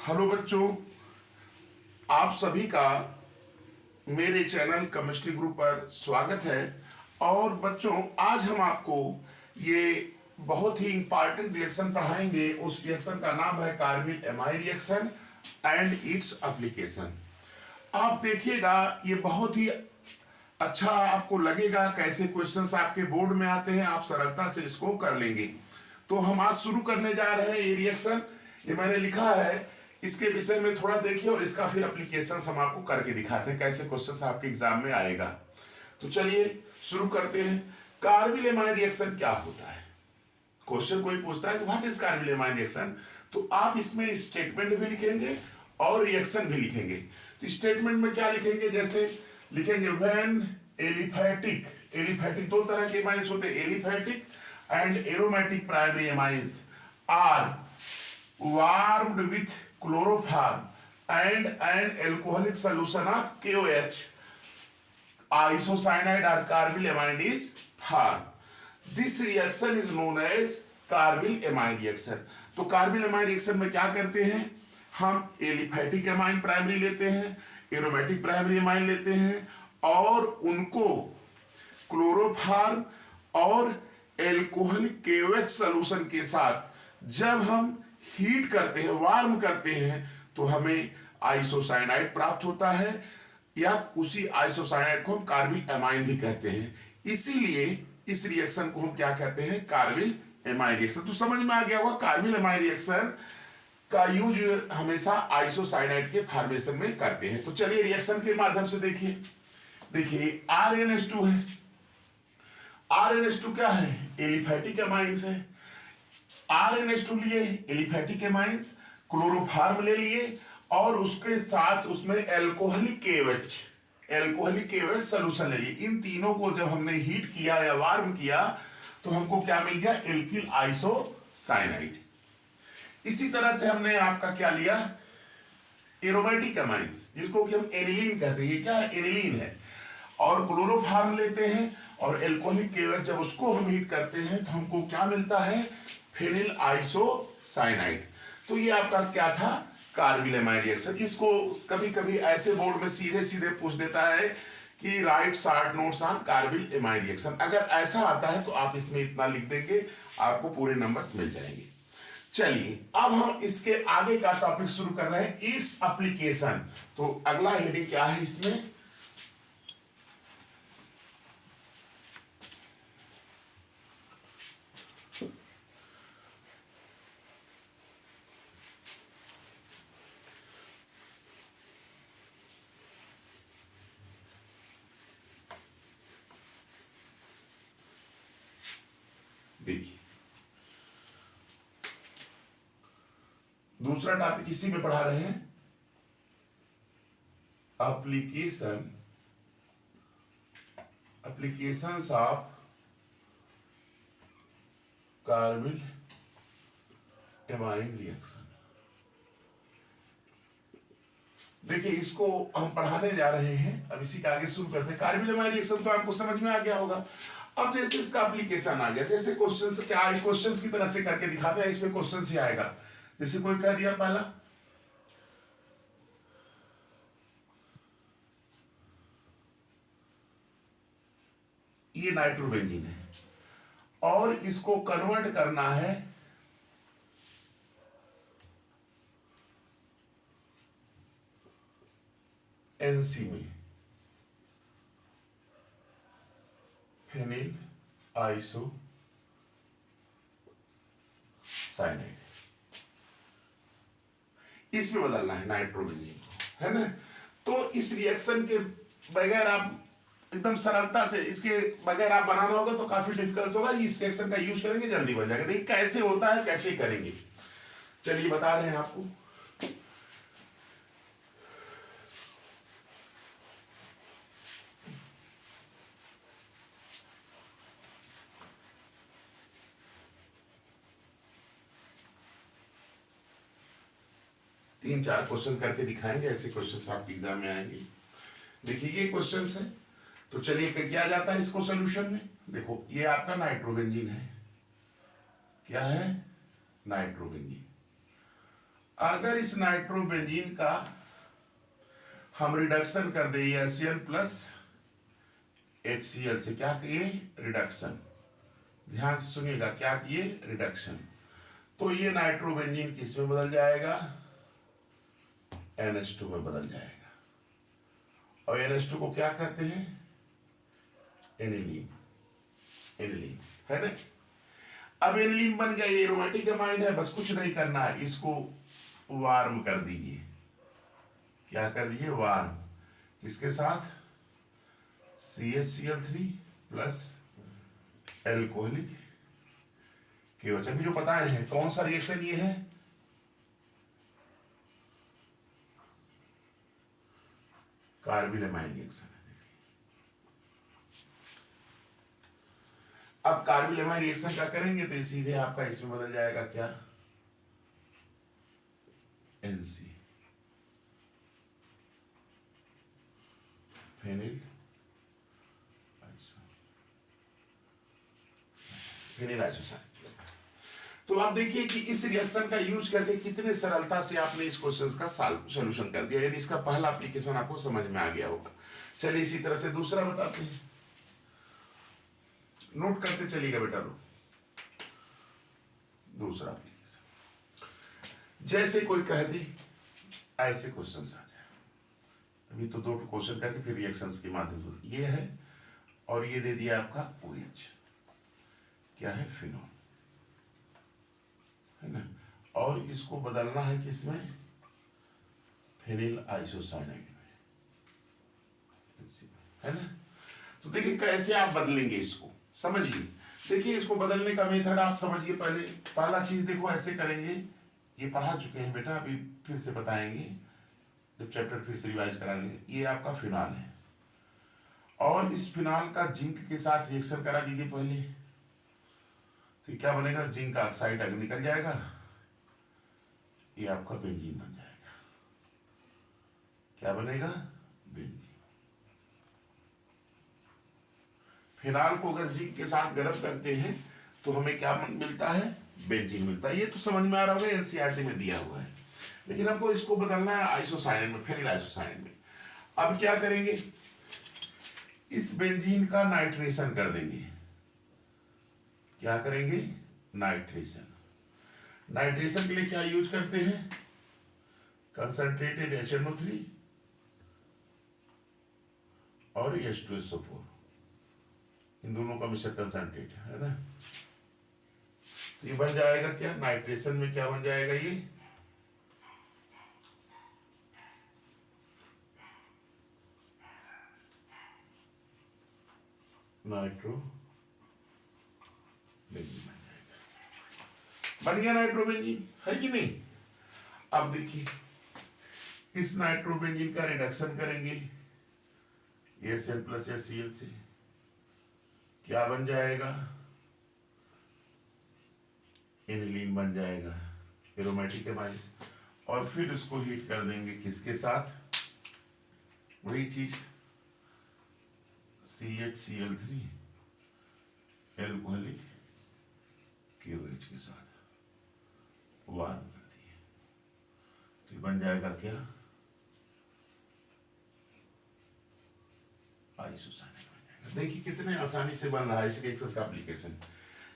Hello बच्चों, आप सभी का मेरे चैनल केमिस्ट्री ग्रुप पर स्वागत है। और बच्चों, आज हम आपको ये बहुत ही इंपॉर्टेंट रिएक्शन पढ़ाएंगे। उस रिएक्शन का नाम है carbyl amide reaction and its application. आप देखिएगा, ये बहुत ही अच्छा आपको लगेगा। कैसे क्वेश्चंस आपके बोर्ड में आते हैं, आप सरलता से इसको कर लेंगे। तो हम आज शुरू करने जा रहे हैं ये रिएक्शन। ये मैंने लिखा है, इसके विषय में थोड़ा देखिए और इसका फिर एप्लीकेशंस हम आपको करके दिखाते हैं कैसे क्वेश्चंस आपके एग्जाम में आएगा। तो चलिए शुरू करते हैं। कार्बिल एमाइड रिएक्शन क्या होता है? क्वेश्चन कोई पूछता है कि what is carbyl amide reaction, तो आप इसमें स्टेटमेंट भी लिखेंगे और रिएक्शन भी लिखेंगे। तो स्टेटमेंट में क्या लिखेंगे? जैसे लिखेंगे व्हेन एलिफैटिक दो तरह के एमाइड्स होते हैं, aliphatic and aromatic primary amides are warmed with chloroform and an alcoholic solution of KOH, isocyanide or carbyl amide is formed. This reaction is known as carbyl amide reaction. तो carbyl amide reaction में क्या करते हैं? हम aliphatic amine primary लेते हैं, aromatic primary amine लेते हैं और उनको क्लोरोफॉर्म और एल्कोहलिक KOH सॉल्यूशन के साथ जब हम हीट करते हैं, वार्म करते हैं, तो हमें आइसोसाइनाइड प्राप्त होता है, या उसी आइसोसाइनाइड को हम कार्बिल एमाइन भी कहते हैं। इसीलिए इस रिएक्शन को हम क्या कहते हैं? Carbyl amide reaction. तो समझ में आ गया होगा, कार्बिल एमाइड रिएक्शन का यूज हमेशा आइसोसाइनाइड के फॉर्मेशन में करते हैं। तो चलिए रिएक्शन के माध्यम से देखिए RnH2 है। RnH2 क्या है? एलिफैटिक एमाइंस है। RnH2 लिए एलिफैटिक एमाइंस, क्लोरोफॉर्म ले लिए और उसके साथ उसमें एल्कोहलिक KOH सॉल्यूशन ले लिए। इन तीनों को जब हमने हीट किया या वार्म किया तो हमको क्या मिल गया? Alkyl isocyanide. इसी तरह से हमने आपका क्या लिया? एरोमेटिक एमाइंस, जिसको कि हम एनिलीन कहते हैं। ये क्या है? एनिलीन है। और क्लोरोफॉर्म लेते हैं और एल्कोहलिक KOH जब उसको हम हीट करते हैं तो हमको क्या मिलता है? Phenyl isocyanide. तो ये आपका क्या था? Carbylamine reaction. इसको कभी कभी ऐसे बोर्ड में सीधे सीधे पूछ देता है कि right short notes on carbyl amide reaction. अगर ऐसा आता है तो आप इसमें इतना लिख देंगे, आपको पूरे नंबर्स मिल जाएंगे। चलिए अब हम इसके आगे का टॉपिक शुरू कर रहे हैं, इट्स एप्लीकेशन। तो अगला हेडिंग क्या है इसमें? देखिए, दूसरा टॉपिक इसी में पढ़ा रहे हैं, applications of carbyl amide reaction. देखिए, इसको हम पढ़ाने जा रहे हैं। अब इसी के आगे शुरू करते हैं। कार्बिल एमाइड रिएक्शन तो आपको समझ में आ गया होगा। अब जैसे इसका एप्लीकेशन आ गया, जैसे क्वेश्चन क्या क्वेश्चन की तरह से करके दिखाते हैं, इसमें क्वेश्चन ही आएगा। जैसे कोई कह दिया पहला, ये नाइट्रोबेंजीन है और इसको कन्वर्ट करना है NC में, फेनिल आइसोसाइनाइड। इसमें बदलना है नाइट्रोबेंजीन को, है ना? तो इस रिएक्शन के बगैर आप एकदम सरलता से, इसके बगैर आप बनाना होगा तो काफी डिफिकल्ट होगा। इस रिएक्शन का यूज करेंगे, जल्दी बन जाएगा। देखिए कैसे होता है, कैसे करेंगे। चलिए बता रहे हैं आपको। तीन चार क्वेश्चन करके दिखाएंगे, ऐसे क्वेश्चन आपके एग्जाम में आएंगे। देखिए ये क्वेश्चन है, तो चलिए क्या जाता है इसको सोल्यूशन में। देखो ये आपका नाइट्रोबेंजीन है, क्या है? नाइट्रोबेंजीन। अगर इस नाइट्रोबेंजीन का हम रिडक्शन कर दे HCl प्लस HCl से, क्या किए? रिडक्शन। ध्यान से सुनिएगा, क्या किए? रिडक्शन। तो ये नाइट्रोबेंजीन किस में बदल जाएगा? NH2 में बदल जाएगा। और NH2 को क्या कहते हैं? एनिलीन। एनिलीन है ना? अब एनिलीन बन गया, ये एरोमेटिक अमाइन है, बस कुछ नहीं करना है, इसको वार्म कर दीजिए। क्या कर दीजिए? वार्म। किसके साथ? CHCl3 plus alcoholic KOH। अभी जो बताए हैं, कौन सा रिएक्शन ये है? कार्बिल-एमाइन रिएक्शन है। अब कार्बिल-एमाइन रिएक्शन का करेंगे तो ये सीधे आपका इसमें बदल जाएगा, क्या? NC, phenyl isocyanate. तो आप देखिए कि इस रिएक्शन का यूज करके कितने सरलता से आपने इस क्वेश्चन का सॉल्यूशन कर दिया, यानी इसका पहला एप्लीकेशन आपको समझ में आ गया होगा। चलिए इसी तरह से दूसरा बताते हैं, नोट करते चलिएगा बेटा लोग। दूसरा एप्लीकेशन, जैसे कोई कह दे ऐसे क्वेश्चंस आ जाए। अभी तो 2 क्वेश्चन करके फिर रिएक्शंस के माध्यम से, ये है और ये दे दिया आपका OH, क्या है? फिनॉल, है ना? और इसको बदलना है किसमें? फेनिल आइसोसाइनाइड में, है ना? तो देखिए कैसे आप बदलेंगे इसको, समझिए। देखिए इसको बदलने का मेथड आप समझिए। पहला चीज देखो, ऐसे करेंगे, ये पढ़ा चुके हैं बेटा, अभी फिर से बताएंगे जब चैप्टर फिर से रिवाइज कराएंगे। ये आपका फिनॉल है और इस फिनॉल का जिंक के साथ रिएक्शन करा दीजिए पहले, तो क्या बनेगा? जिंक ऑक्साइड अगर निकल जाएगा, ये आपका बेंजीन बन जाएगा। क्या बनेगा? बेंजीन। फिनाल को अगर जिंक के साथ गर्म करते हैं तो हमें क्या मिलता है? बेंजीन मिलता है। ये तो समझ में आ रहा होगा, एनसीईआरटी में दिया हुआ है। लेकिन हमको इसको बदलना है आइसोसाइनेट में, फेनिल आइसोसाइनेट में। अब क्या करेंगे? इस बेंजीन का नाइट्रेशन कर देंगे। क्या करेंगे? नाइट्रेशन। नाइट्रेशन के लिए क्या यूज करते हैं? कंसंट्रेटेड HNO3 और H2SO4, इन दोनों का मिश्र कंसंट्रेट है ना? तो ये बन जाएगा क्या? नाइट्रेशन में क्या बन जाएगा? ये नाइट्रो बेंजीन बन जाएगा। बन गया नाइट्रोबेंजीन, है कि नहीं? अब देखिए इस नाइट्रोबेंजीन का रिडक्शन करेंगे HCl प्लस HCl से, क्या बन जाएगा? एनिलीन बन जाएगा, एरोमेटिक अमाइन। और फिर उसको हीट कर देंगे किसके साथ? वही चीज CHCl3 एल्कोहलिक KOH के साथ वार्म कर दिए, तो बन जाएगा क्या? आइसोसाइनेट बन जाएगा। देखिए कितने आसानी से बन रहा है इस रिएक्शन का एप्लीकेशन।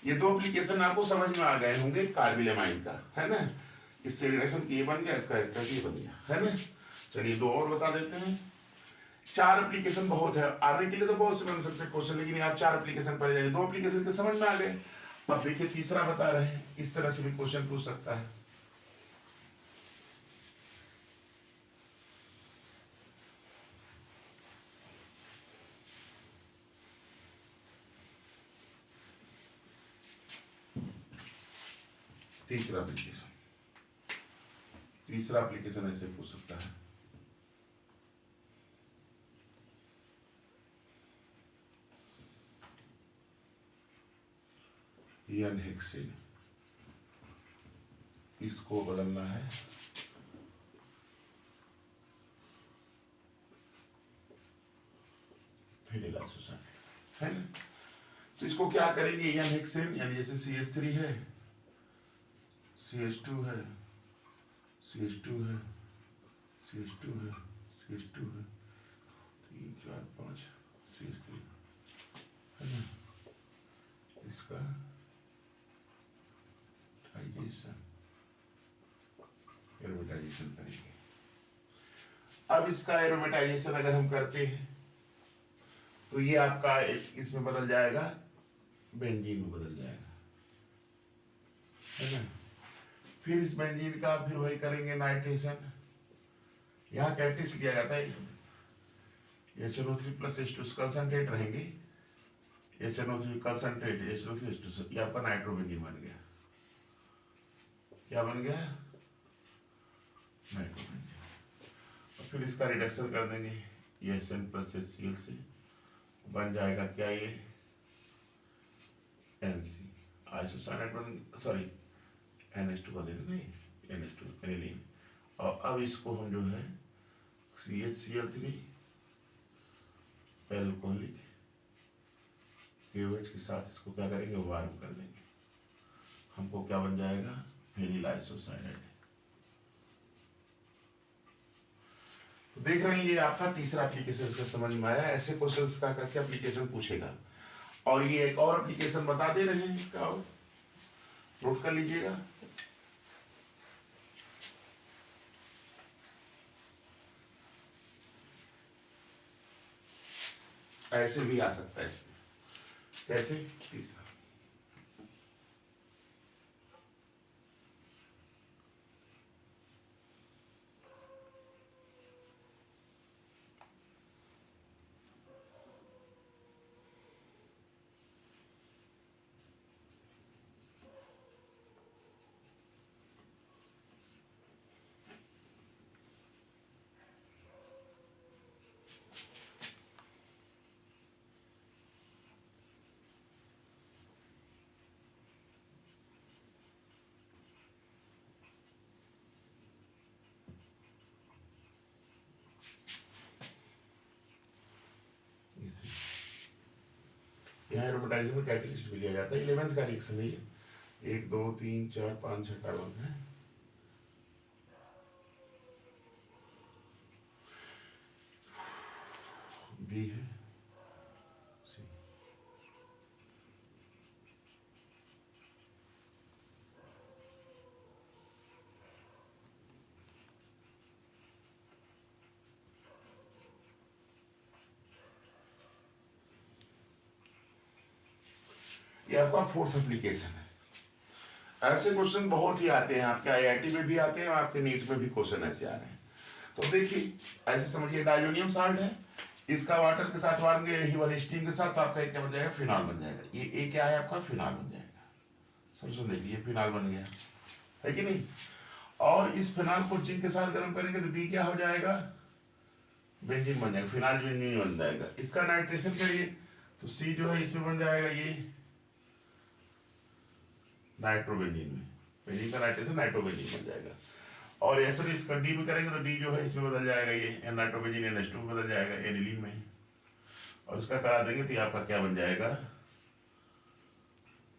ये 2 एप्लीकेशन आपको समझ में आ गए होंगे कार्बिल-एमाइन का, है ना? इससे रिएक्शन ये बन गया, इसका ये बन गया, है ना? चलिए 2 और बता देते हैं। 4 एप्लीकेशन बहुत है, आने के लिए तो बहुत से बन सकते हैं क्वेश्चन, लेकिन आप 4 एप्लीकेशन पढ़ जाइए। 2 एप्लीकेशन के समझ में आ गए। अब देखिए तीसरा बता रहे हैं, इस तरह से भी क्वेश्चन पूछ सकता है। तीसरा एप्लीकेशन ऐसे पूछ सकता है। N-हेक्सेन, इसको बदलना है फेनिल आइसोसाइनेट, है ना? तो इसको क्या करेंगे? N-हेक्सेन, यानी जैसे CH3 है, CH2 है, CH2 है, CH2 है, CH2 है, 3 4 5 CH3 है ना। इसका एरोमेटाइजेशन करेंगे। अब इसका एरोमेटाइजेशन अगर हम करते हैं तो ये आपका इसमें बदल जाएगा, बेंजीन में बदल जाएगा, है ना। फिर इस बेंजीन का फिर वही करेंगे नाइट्रेशन। यहाँ कैटिस लिया जाता है, HNO3 प्लस H2 कंसंट्रेट रहेंगे, HNO3 कंसंट्रेट HNO3 H2, ये आपका नाइट्रोबेंजीन बन गया। क्या बन गया? नाइट्रोबेंजीन। और फिर इसका रिडक्शन कर देंगे, ये SN प्लस HCl से बन जाएगा क्या, ये NC आइसोसाइनाइड, सॉरी NH2 बनेगा, नहीं NH2 एनिलीन। और अब इसको हम जो है CHCl3 एल्कोहलिक KOH के साथ इसको क्या करेंगे, वार्म कर देंगे। हमको क्या बन जाएगा, फेनिल आइसोसाइनाइड। तो देख रहे हैं ये आपका तीसरा एप्लीकेशन का समझ में आया। ऐसे क्वेश्चंस का करके एप्लीकेशन पूछेगा। और ये एक और एप्लीकेशन बता दे रहे हैं इसका, और नोट कर लीजिएगा। ऐसे भी आ सकता है, कैसे, तीसरा यहाँ एरोमेटाइजेशन में कैटलिस्ट भी लिया जाता है। 11th का रिएक्शन है ये, 1 2 3 4 5 6 कार्बन है। बी है, सी। ये आपका फोर्थ एप्लीकेशन है। ऐसे क्वेश्चन बहुत ही आते हैं, आपके IIT में भी आते हैं और आपके नीट में भी क्वेश्चन ऐसे आ रहे हैं। तो देखिए ऐसे समझिए, डाइजोनियम साल्ट है, इसका वाटर के साथ मारेंगे, यही वाली स्टीम के साथ, तो आपका क्या बन जाएगा, फिनॉल बन जाएगा। ये क्या है आपका, फिनॉल बन जाएगा। समझो, देखिए फिनॉल बन गया, है कि नहीं। और इस फिनॉल को जिंक के साथ गर्म करेंगे तो बी क्या हो जाएगा, बेंजीन बन जाएगा, फिनाइल बेंजीन बन जाएगा। इसका नाइट्रेशन करिए तो सी जो है इसमें बन जाएगा ये नाइट्रोबेंजीन में, बेंजीन का नाइट्रेशन नाइट्रोबेंजीन बन जाएगा। और ऐसे इसका डी में करेंगे तो डी जो है इसमें बदल जाएगा, ये नाइट्रोबेंजीन NH2 में बदल जाएगा, एनिलीन में। और इसका करा देंगे तो आपका क्या बन जाएगा,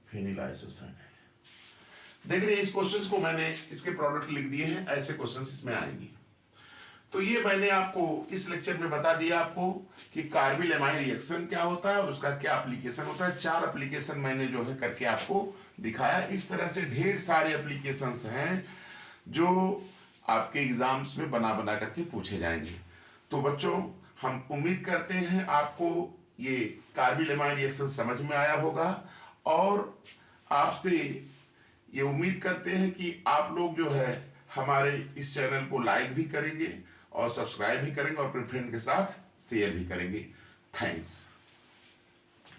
फेनिल आइसोसाइनाइड। देख रहे हैं, इस क्वेश्चंस को मैंने इसके प्रोडक्ट लिख दिए हैं, ऐसे क्वेश्चंस इसमें आएंगे। तो ये मैंने आपको इस लेक्चर में बता दिया आपको कि कार्बिल एमाइन रिएक्शन क्या होता है और उसका क्या एप्लीकेशन होता है। 4 एप्लीकेशन मैंने जो है करके आपको दिखाया। इस तरह से ढेर सारे एप्लीकेशंस हैं जो आपके एग्जाम्स में बना बना करके पूछे जाएंगे। तो बच्चों, हम उम्मीद करते हैं आपको ये कार्बिल एमाइन रिएक्शन समझ में आया होगा, और आपसे ये उम्मीद करते हैं कि आप लोग जो है हमारे इस चैनल को लाइक भी करेंगे और सब्सक्राइब भी करेंगे और अपने फ्रेंड के साथ शेयर भी करेंगे। थैंक्स।